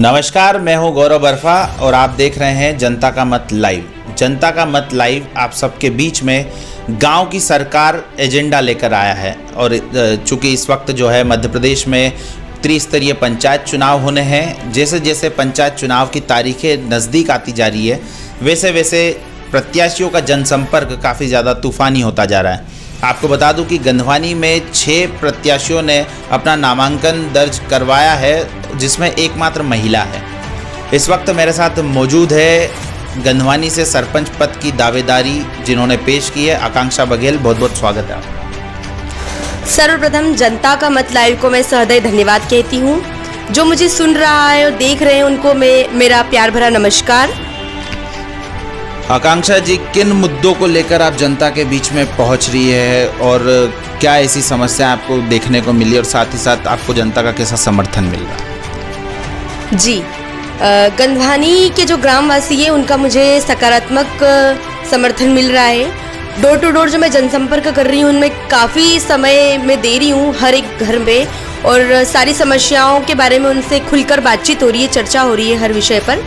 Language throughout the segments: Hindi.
नमस्कार, मैं हूं गौरव बर्फा और आप देख रहे हैं जनता का मत लाइव। जनता का मत लाइव आप सबके बीच में गांव की सरकार एजेंडा लेकर आया है। और चूंकि इस वक्त जो है मध्य प्रदेश में त्रिस्तरीय पंचायत चुनाव होने हैं, जैसे जैसे पंचायत चुनाव की तारीखें नज़दीक आती जा रही है, वैसे वैसे प्रत्याशियों का जनसंपर्क काफ़ी ज़्यादा तूफ़ानी होता जा रहा है। आपको बता दूं कि गंधवानी में 6 प्रत्याशियों ने अपना नामांकन दर्ज करवाया है, जिसमें एकमात्र महिला है। इस वक्त मेरे साथ मौजूद है गंधवानी से सरपंच पद की दावेदारी जिन्होंने पेश की है, आकांक्षा बघेल। बहुत बहुत स्वागत है आपका। सर्वप्रथम जनता का मत लाइव को मैं सहृदय धन्यवाद कहती हूँ। जो मुझे सुन रहा है और देख रहे हैं उनको मेरा प्यार भरा नमस्कार। आकांक्षा जी, किन मुद्दों को लेकर आप जनता के बीच में पहुंच रही है और क्या ऐसी समस्या आपको देखने को मिली और साथ ही साथ आपको जनता का कैसा समर्थन मिल रहा है? जी, गंधवानी के जो ग्रामवासी हैं उनका मुझे सकारात्मक समर्थन मिल रहा है। डोर टू डोर जो मैं जनसंपर्क कर रही हूँ उनमें काफ़ी समय मैं दे रही हूँ हर एक घर में, और सारी समस्याओं के बारे में उनसे खुलकर बातचीत हो रही है, चर्चा हो रही है हर विषय पर।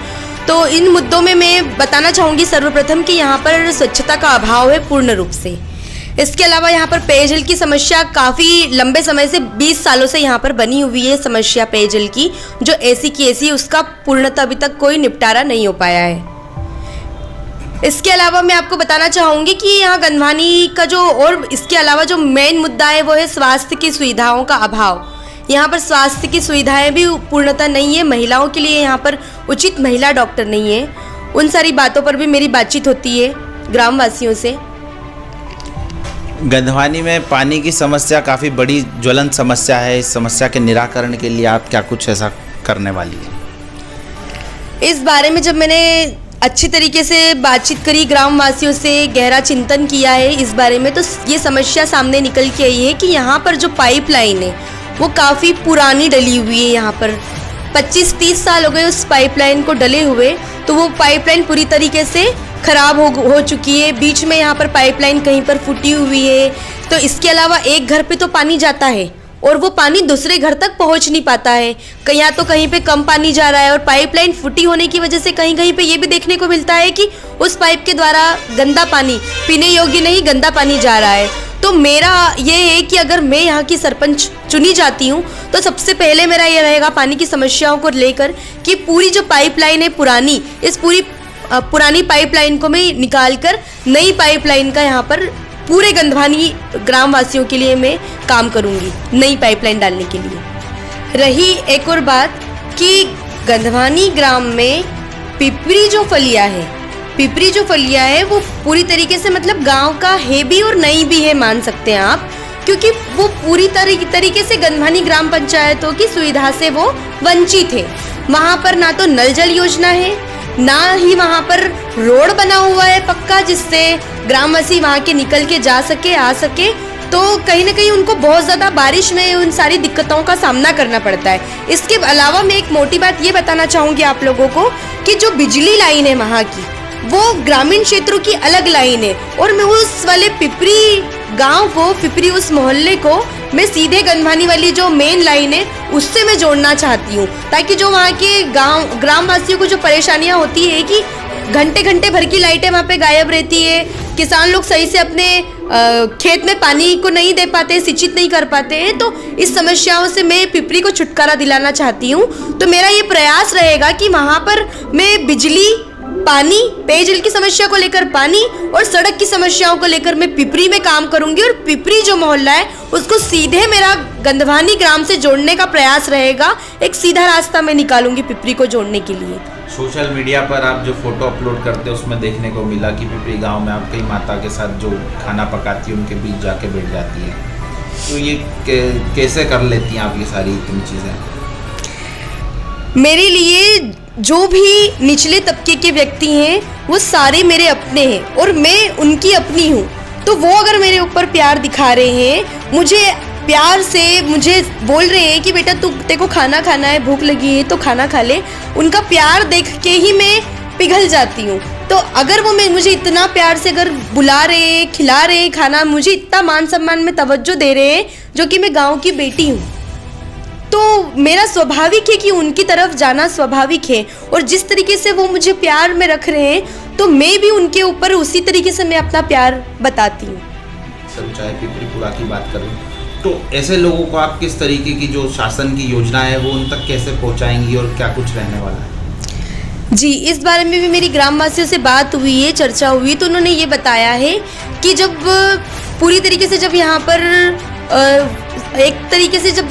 तो इन मुद्दों में मैं बताना चाहूँगी सर्वप्रथम कि यहाँ पर स्वच्छता का अभाव है पूर्ण रूप से। इसके अलावा यहाँ पर पेयजल की समस्या काफ़ी लंबे समय से 20 सालों से यहाँ पर बनी हुई है समस्या पेयजल की, जो ऐसी की ऐसी, उसका पूर्णतः अभी तक कोई निपटारा नहीं हो पाया है। इसके अलावा मैं आपको बताना चाहूँगी कि यहाँ गंधवानी का जो और इसके अलावा जो मेन मुद्दा है वो है स्वास्थ्य की सुविधाओं का अभाव। यहाँ पर स्वास्थ्य की सुविधाएं भी पूर्णतः नहीं है। महिलाओं के लिए यहाँ पर उचित महिला डॉक्टर नहीं है। उन सारी बातों पर भी मेरी बातचीत होती है ग्रामवासियों से। गंधवानी में पानी की समस्या काफ़ी बड़ी ज्वलंत समस्या है। इस समस्या के निराकरण के लिए आप क्या कुछ ऐसा करने वाली है? इस बारे में जब मैंने अच्छी तरीके से बातचीत करी ग्रामवासियों से, गहरा चिंतन किया है इस बारे में, तो ये समस्या सामने निकल के आई है कि यहाँ पर जो पाइपलाइन है वो काफ़ी पुरानी डली हुई है। यहाँ पर 25-30 साल हो गए उस पाइपलाइन को डले हुए, तो वो पाइपलाइन पूरी तरीके से ख़राब हो चुकी है। बीच में यहाँ पर पाइपलाइन कहीं पर फूटी हुई है। तो इसके अलावा एक घर पे तो पानी जाता है और वो पानी दूसरे घर तक पहुँच नहीं पाता है। या तो कहीं पे कम पानी जा रहा है, और पाइपलाइन फूटी होने की वजह से कहीं कहीं पे ये भी देखने को मिलता है कि उस पाइप के द्वारा गंदा पानी, पीने योग्य नहीं, गंदा पानी जा रहा है। तो मेरा ये है कि अगर मैं यहाँ की सरपंच चुनी जाती हूँ तो सबसे पहले मेरा ये रहेगा पानी की समस्याओं को लेकर कि पूरी जो पाइपलाइन है पुरानी, इस पूरी पुरानी पाइपलाइन को मैं निकाल कर नई पाइपलाइन का यहाँ पर पूरे गंधवानी ग्रामवासियों के लिए मैं काम करूँगी, नई पाइपलाइन डालने के लिए। रही एक और बात कि गंधवानी ग्राम में पिपरी जो फलिया है वो पूरी तरीके से मतलब गांव का है भी और नहीं भी है, मान सकते हैं आप, क्योंकि वो पूरी तरीके से गंधवानी ग्राम पंचायतों की सुविधा से वो वंचित है। वहाँ पर ना तो नल जल योजना है, ना ही वहाँ पर रोड बना हुआ है पक्का, जिससे ग्रामवासी वहाँ के निकल के जा सके, आ सके। तो कहीं ना कहीं उनको बहुत ज़्यादा बारिश में उन सारी दिक्कतों का सामना करना पड़ता है। इसके अलावा मैं एक मोटी बात ये बताना चाहूँगी आप लोगों को कि जो बिजली लाइन है वहाँ की, वो ग्रामीण क्षेत्रों की अलग लाइन है, और मैं उस वाले पिपरी गांव को, पिपरी उस मोहल्ले को मैं सीधे गंधवानी वाली जो मेन लाइन है उससे मैं जोड़ना चाहती हूँ, ताकि जो वहाँ के ग्रामवासियों को जो परेशानियाँ होती है कि घंटे घंटे भर की लाइटें वहाँ पे गायब रहती है, किसान लोग सही से अपने खेत में पानी को नहीं दे पाते, सिंचित नहीं कर पाते हैं, तो इस समस्याओं से मैं पिपरी को छुटकारा दिलाना चाहती हूँ। तो मेरा ये प्रयास रहेगा कि वहाँ पर मैं बिजली, पानी, पेयजल की समस्या को लेकर पानी और सड़क की समस्याओं को लेकर मैं पिपरी में काम करूंगी, और पिपरी जो मोहल्ला है उसको सीधे मेरा गंधवानी ग्राम से जोड़ने का प्रयास रहेगा। एक सीधा रास्ता मैं निकालूंगी पिपरी को जोड़ने के लिए। सोशल मीडिया पर आप जो फोटो अपलोड करते हैं उसमें देखने को मिला कि पिपरी गांव में आप कई माता के साथ जो खाना पकाती है उनके बीच जाके बैठ जाती है, तो ये कैसे कर लेती हैं आप ये सारी इतनी चीज़ें? मेरे लिए जो भी निचले तबके के व्यक्ति हैं वो सारे मेरे अपने हैं और मैं उनकी अपनी हूँ। तो वो अगर मेरे ऊपर प्यार दिखा रहे हैं, मुझे प्यार से मुझे बोल रहे हैं कि बेटा तेरे को खाना खाना है, भूख लगी है तो खाना खा ले, उनका प्यार देख के ही मैं पिघल जाती हूँ। तो अगर वो मुझे इतना प्यार से अगर बुला रहे, खिला रहे खाना, मुझे इतना मान सम्मान में तवज्जो दे रहे हैं, जो कि मैं गांव की बेटी हूँ, तो मेरा स्वाभाविक है कि उनकी तरफ जाना स्वाभाविक है। और जिस तरीके से वो मुझे प्यार में रख रहे हैं, तो मैं भी उनके ऊपर उसी तरीके से मैं अपना प्यार बताती हूँ। सब चाहे पिपरीपुरा की बात करें तो ऐसे लोगों को आप किस तरीके की जो शासन की योजना है वो उन तक कैसे पहुँचाएंगी और क्या कुछ रहने वाला है? जी, इस बारे में भी मेरी ग्रामवासियों से बात हुई है, चर्चा हुई, तो उन्होंने ये बताया है कि जब पूरी तरीके से जब यहाँ पर एक तरीके से जब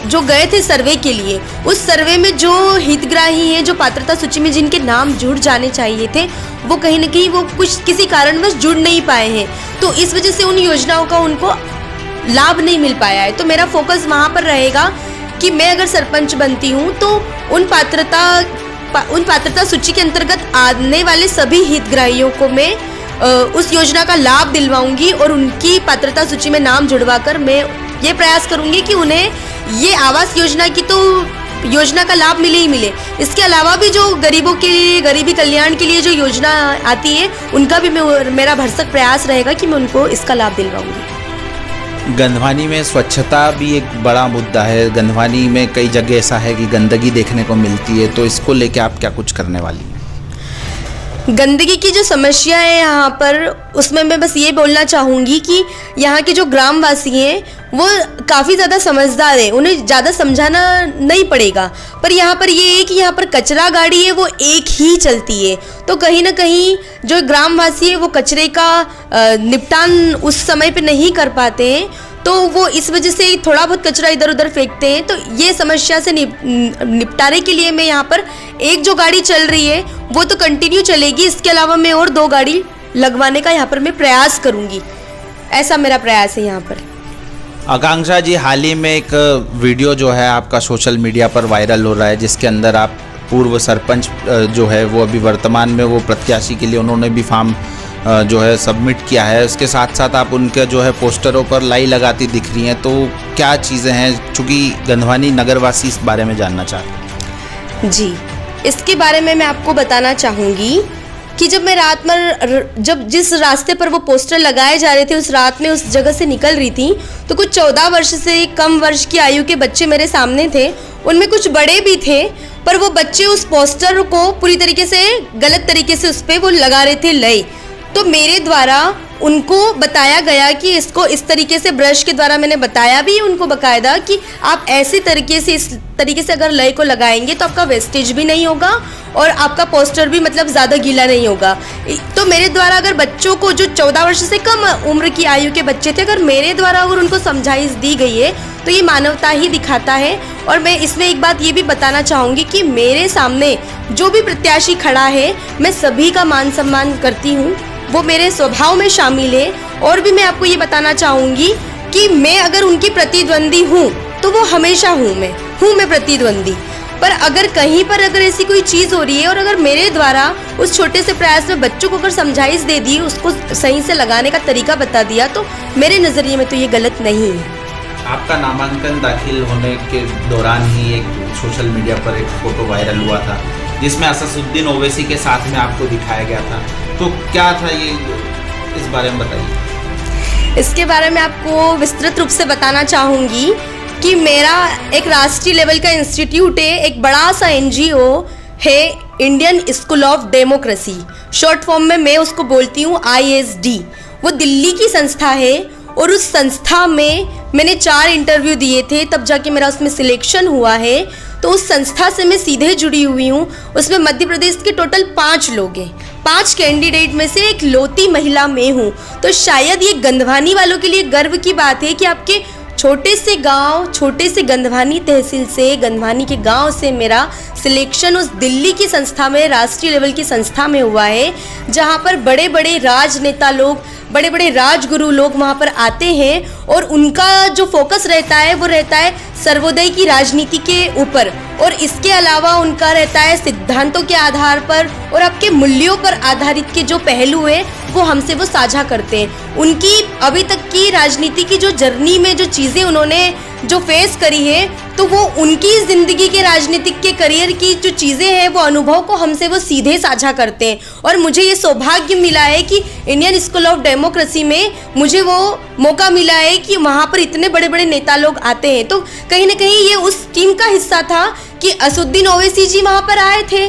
जो गए थे सर्वे के लिए, उस सर्वे में जो हितग्राही हैं, जो पात्रता सूची में जिनके नाम जुड़ जाने चाहिए थे, वो कहीं ना कहीं वो कुछ किसी कारणवश जुड़ नहीं पाए हैं, तो इस वजह से उन योजनाओं का उनको लाभ नहीं मिल पाया है। तो मेरा फोकस वहाँ पर रहेगा कि मैं अगर सरपंच बनती हूँ तो उन पात्रता सूची के अंतर्गत आने वाले सभी हितग्राहियों को मैं उस योजना का लाभ दिलवाऊंगी और उनकी पात्रता सूची में नाम जुड़वाकर मैं ये प्रयास करूंगी कि उन्हें ये आवास योजना की तो योजना का लाभ मिले ही मिले। इसके अलावा भी जो गरीबों के लिए, गरीबी कल्याण के लिए जो योजना आती है, उनका भी मेरा भरसक प्रयास रहेगा कि मैं उनको इसका लाभ दिलवाऊंगी। गंधवानी में स्वच्छता भी एक बड़ा मुद्दा है। गंधवानी में कई जगह ऐसा है कि गंदगी देखने को मिलती है, तो इसको लेके आप क्या कुछ करने वाली हैं? गंदगी की जो समस्या है यहाँ पर, उसमें मैं बस ये बोलना चाहूँगी कि यहाँ के जो ग्रामवासी हैं वो काफ़ी ज़्यादा समझदार है, उन्हें ज़्यादा समझाना नहीं पड़ेगा। पर यहाँ पर ये है कि यहाँ पर कचरा गाड़ी है वो एक ही चलती है, तो कहीं ना कहीं जो ग्रामवासी है वो कचरे का निपटान उस समय पे नहीं कर पाते हैं, तो वो इस वजह से थोड़ा बहुत कचरा इधर उधर फेंकते हैं। तो ये समस्या से निपटारे के लिए मैं यहाँ पर एक जो गाड़ी चल रही है वो तो कंटिन्यू चलेगी, इसके अलावा मैं और 2 गाड़ी लगवाने का यहाँ पर मैं प्रयास करूँगी, ऐसा मेरा प्रयास है यहाँ पर। आकांक्षा जी, हाल ही में एक वीडियो जो है आपका सोशल मीडिया पर वायरल हो रहा है, जिसके अंदर आप पूर्व सरपंच जो है वो अभी वर्तमान में वो प्रत्याशी के लिए उन्होंने भी फॉर्म जो है सबमिट किया है, उसके साथ साथ आप उनके जो है पोस्टरों पर लाई लगाती दिख रही हैं, तो क्या चीज़ें हैं, चूँकि गंधवानी नगरवासी इस बारे में जानना चाहते हैं? जी, इसके बारे में मैं आपको बताना चाहूँगी कि जब मैं रात में जब जिस रास्ते पर वो पोस्टर लगाए जा रहे थे, उस रात में उस जगह से निकल रही थी, तो कुछ 14 वर्ष से कम वर्ष की आयु के बच्चे मेरे सामने थे, उनमें कुछ बड़े भी थे, पर वो बच्चे उस पोस्टर को पूरी तरीके से गलत तरीके से उस पर वो लगा रहे थे लय। तो मेरे द्वारा उनको बताया गया कि इसको इस तरीके से ब्रश के द्वारा मैंने बताया भी उनको बकायदा कि आप ऐसे तरीके से इस तरीके से अगर लय को लगाएंगे तो आपका वेस्टेज भी नहीं होगा और आपका पोस्टर भी मतलब ज़्यादा गीला नहीं होगा। तो मेरे द्वारा अगर बच्चों को जो 14 वर्ष से कम उम्र की आयु के बच्चे थे, अगर मेरे द्वारा अगर उनको समझाइश दी गई है तो ये मानवता ही दिखाता है। और मैं इसमें एक बात ये भी बताना चाहूँगी कि मेरे सामने जो भी प्रत्याशी खड़ा है, मैं सभी का मान सम्मान करती हूँ, वो मेरे स्वभाव में शामिल है। और भी मैं आपको ये बताना चाहूँगी कि मैं अगर उनकी प्रतिद्वंदी हूँ तो वो हमेशा हूँ मैं प्रतिद्वंदी। पर अगर कहीं पर अगर ऐसी कोई चीज़ हो रही है और अगर मेरे द्वारा उस छोटे से प्रयास में बच्चों को अगर समझाइश दे दी, उसको सही से लगाने का तरीका बता दिया, तो मेरे नज़रिए में तो ये गलत नहीं है। आपका नामांकन दाखिल होने के दौरान ही एक सोशल मीडिया पर एक फ़ोटो वायरल हुआ था जिसमें असदुद्दीन ओवैसी के साथ में आपको दिखाया गया था, तो क्या था ये, इस बारे में बताइए। इसके बारे में आपको विस्तृत रूप से बताना चाहूँगी कि मेरा एक राष्ट्रीय लेवल का इंस्टीट्यूट है, एक बड़ा सा NGO है, Indian school of democracy, short form में मैं उसको बोलती हूँ ISD। वो दिल्ली की संस्था है और उस संस्था में मैंने 4 इंटरव्यू दिए थे, तब जाके मेरा उसमें सिलेक्शन हुआ है। तो उस संस्था से मैं सीधे जुड़ी हुई हूँ। उसमें मध्य प्रदेश के टोटल 5 लोग हैं, 5 कैंडिडेट में से एक लौती महिला मैं हूँ। तो शायद ये गंधवानी वालों के लिए गर्व की बात है कि आपके छोटे से गांव, छोटे से गंधवानी तहसील से, गंधवानी के गांव से मेरा सिलेक्शन उस दिल्ली की संस्था में, राष्ट्रीय लेवल की संस्था में हुआ है, जहां पर बड़े बड़े राजनेता लोग, बड़े बड़े राजगुरु लोग वहाँ पर आते हैं और उनका जो फोकस रहता है वो रहता है सर्वोदय की राजनीति के ऊपर, और इसके अलावा उनका रहता है सिद्धांतों के आधार पर और आपके मूल्यों पर आधारित के जो पहलू है वो हमसे वो साझा करते हैं। उनकी अभी तक की राजनीति की जो जर्नी में जो चीज़ें उन्होंने जो फेस करी है, तो वो उनकी ज़िंदगी के राजनीतिक के करियर की जो चीज़ें हैं वो अनुभव को हमसे वो सीधे साझा करते हैं। और मुझे ये सौभाग्य मिला है कि इंडियन स्कूल ऑफ डेमोक्रेसी में मुझे वो मौका मिला है कि वहाँ पर इतने बड़े बड़े नेता लोग आते हैं। तो कहीं ना कहीं ये उस टीम का हिस्सा था कि असदुद्दीन ओवैसी जी वहाँ पर आए थे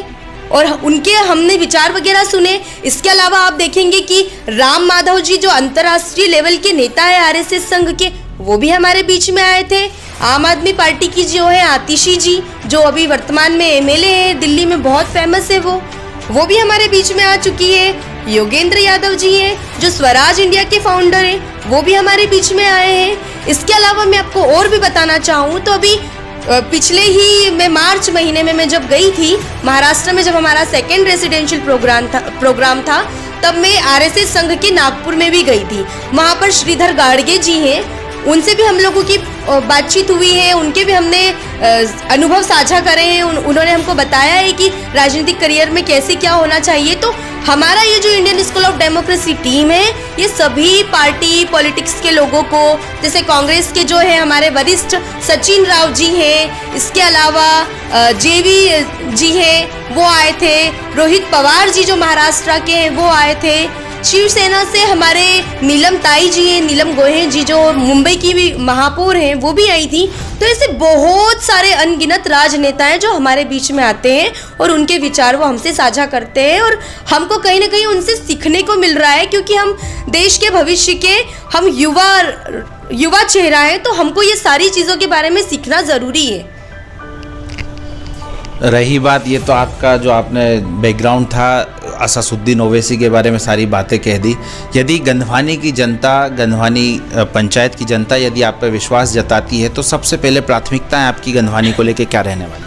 और उनके हमने विचार वगैरह सुने। इसके अलावा आप देखेंगे कि राम माधव जी जो अंतर्राष्ट्रीय लेवल के नेता है आरएसएस संघ के, वो भी हमारे बीच में आए थे। आम आदमी पार्टी की जो है आतिशी जी, जो अभी वर्तमान में एमएलए है, दिल्ली में बहुत फेमस है, वो भी हमारे बीच में आ चुकी है। योगेंद्र यादव जी हैं जो स्वराज इंडिया के फाउंडर हैं, वो भी हमारे बीच में आए हैं। इसके अलावा मैं आपको और भी बताना चाहूँ तो अभी पिछले ही मैं मार्च महीने में मैं जब गई थी महाराष्ट्र में, जब हमारा सेकेंड रेसिडेंशियल प्रोग्राम था तब मैं आरएसएस संघ के नागपुर में भी गई थी। वहाँ पर श्रीधर गाड़गे जी हैं, उनसे भी हम लोगों की बातचीत हुई है, उनके भी हमने अनुभव साझा करे हैं। उन्होंने हमको बताया है कि राजनीतिक करियर में कैसे क्या होना चाहिए। तो हमारा ये जो Indian school of democracy team है, ये सभी पार्टी पॉलिटिक्स के लोगों को, जैसे कांग्रेस के जो है हमारे वरिष्ठ सचिन राव जी हैं, इसके अलावा जेवी जी हैं वो आए थे, रोहित पवार जी जो महाराष्ट्र के हैं वो आए थे, शिवसेना से हमारे नीलम ताई जी हैं, नीलम गोहें जी जो मुंबई की भी महापौर हैं वो भी आई थी। तो ऐसे बहुत सारे अनगिनत राजनेता हैं जो हमारे बीच में आते हैं और उनके विचार वो हमसे साझा करते हैं और हमको कहीं ना कहीं उनसे सीखने को मिल रहा है, क्योंकि हम देश के भविष्य के हम युवा चेहरा हैं, तो हमको ये सारी चीज़ों के बारे में सीखना ज़रूरी है। रही बात, ये तो आपका जो आपने बैकग्राउंड था असदुद्दीन ओवैसी के बारे में सारी बातें कह दी। यदि गंधवानी की जनता, गंधवानी पंचायत की जनता यदि आप पर विश्वास जताती है तो सबसे पहले प्राथमिकताएं आपकी गंधवानी को लेकर क्या रहने वाली?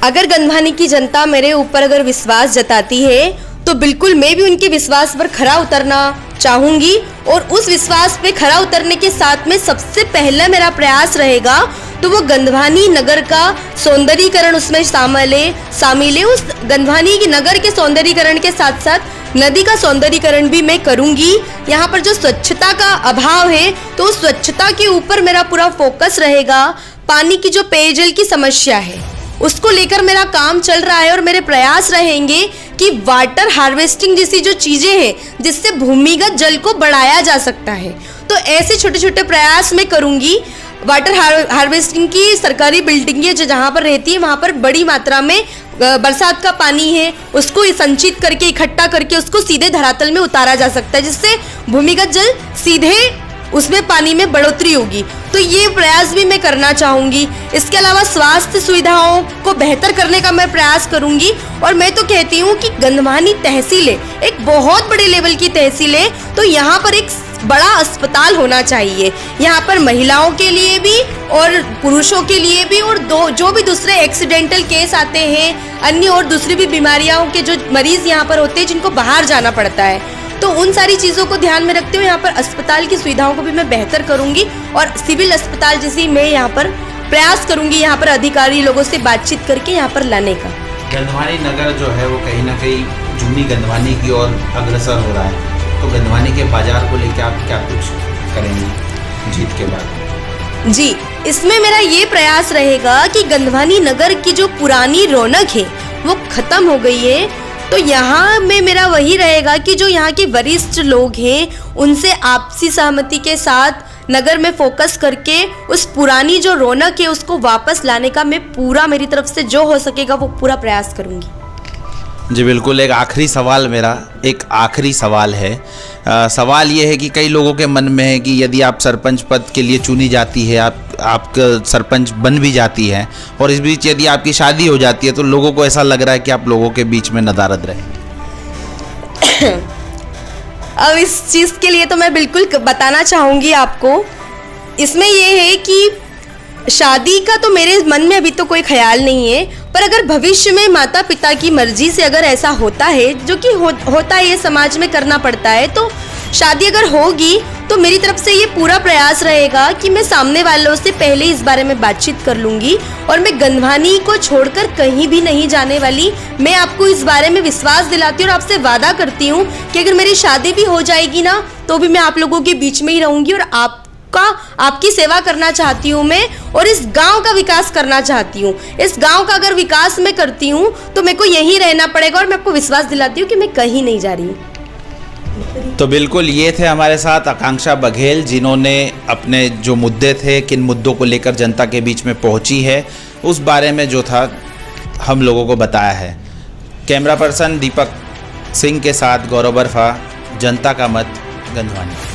अगर गंधवानी की जनता मेरे ऊपर अगर विश्वास जताती है तो बिल्कुल मैं भी उनके विश्वास पर खरा उतरना चाहूँगी, और उस विश्वास पे खरा उतरने के साथ में सबसे पहला मेरा प्रयास रहेगा तो वो गंधवानी नगर का सौंदर्यीकरण उसमें शामिल है। उस गंधवानी की नगर के सौंदर्यीकरण के साथ साथ नदी का सौंदर्यीकरण भी मैं करूँगी। यहाँ पर जो स्वच्छता का अभाव है तो उस स्वच्छता के ऊपर मेरा पूरा फोकस रहेगा। पानी की जो पेयजल की समस्या है उसको लेकर मेरा काम चल रहा है और मेरे प्रयास रहेंगे कि वाटर हार्वेस्टिंग जैसी जो चीज़ें हैं जिससे भूमिगत जल को बढ़ाया जा सकता है, तो ऐसे छोटे छोटे प्रयास मैं करूँगी। वाटर हार्वेस्टिंग की सरकारी बिल्डिंगें जो जहाँ पर रहती है वहाँ पर बड़ी मात्रा में बरसात का पानी है उसको संचित करके इकट्ठा करके उसको सीधे धरातल में उतारा जा सकता है, जिससे भूमिगत जल सीधे उसमें पानी में बढ़ोतरी होगी। तो ये प्रयास भी मैं करना चाहूँगी। इसके अलावा स्वास्थ्य सुविधाओं को बेहतर करने का मैं प्रयास करूँगी। और मैं तो कहती हूँ कि गंधवानी तहसील है, एक बहुत बड़े लेवल की तहसील है, तो यहाँ पर एक बड़ा अस्पताल होना चाहिए। यहाँ पर महिलाओं के लिए भी और पुरुषों के लिए भी, और जो भी दूसरे एक्सीडेंटल केस आते हैं, अन्य और दूसरी भी बीमारियों के जो मरीज यहाँ पर होते हैं जिनको बाहर जाना पड़ता है, तो उन सारी चीज़ों को ध्यान में रखते हुए यहाँ पर अस्पताल की सुविधाओं को भी मैं बेहतर करूँगी और सिविल अस्पताल जैसी मैं यहाँ पर प्रयास करूँगी, यहाँ पर अधिकारी लोगों से बातचीत करके यहाँ पर लाने का। गंधवानी नगर जो है वो कहीं ना कहीं जूनी गंधवानी की ओर अग्रसर हो रहा है, तो गंधवानी के बाजार को लेकर आप क्या कुछ करेंगे जीत के बाद? जी, इसमें मेरा ये प्रयास रहेगा कि गंधवानी नगर की जो पुरानी रौनक है वो खत्म हो गई है। तो यहाँ में मेरा वही रहेगा कि जो यहाँ के वरिष्ठ लोग हैं उनसे आपसी सहमति के साथ नगर में फोकस करके उस पुरानी जो रौनक है उसको वापस लाने का मैं पूरा, मेरी तरफ से जो हो सकेगा वो पूरा प्रयास करूँगी। जी बिल्कुल। एक आखिरी सवाल है। सवाल ये है कि कई लोगों के मन में है कि यदि आप सरपंच पद के लिए चुनी जाती है, आप सरपंच बन भी जाती हैं और इस बीच यदि आपकी शादी हो जाती है तो लोगों को ऐसा लग रहा है कि आप लोगों के बीच में नदारद रहेंगे। अब इस चीज़ के लिए तो मैं बिल्कुल बताना चाहूँगी आपको। इसमें ये है कि शादी का तो मेरे मन में अभी तो कोई ख्याल नहीं है, पर अगर भविष्य में माता पिता की मर्जी से अगर ऐसा होता है, जो कि होता है, ये समाज में करना पड़ता है, तो शादी अगर होगी तो मेरी तरफ से ये पूरा प्रयास रहेगा कि मैं सामने वालों से पहले इस बारे में बातचीत कर लूँगी और मैं गंधवानी को छोड़कर कहीं भी नहीं जाने वाली। मैं आपको इस बारे में विश्वास दिलाती हूँ और आपसे वादा करती हूँ कि अगर मेरी शादी भी हो जाएगी ना, तो भी मैं आप लोगों के बीच में ही रहूँगी और आपकी सेवा करना चाहती हूँ मैं, और इस गांव का विकास करना चाहती हूँ। इस गांव का अगर विकास मैं करती हूँ तो मेरे को यहीं रहना पड़ेगा, और मैं आपको विश्वास दिलाती हूँ कि मैं कहीं नहीं जा रही हूँ। तो बिल्कुल ये थे हमारे साथ आकांक्षा बघेल, जिन्होंने अपने जो मुद्दे थे, किन मुद्दों को लेकर जनता के बीच में पहुंची है, उस बारे में जो था हम लोगों को बताया है। कैमरा पर्सन दीपक सिंह के साथ गौरव बरफा, जनता का मत, गंधवानी।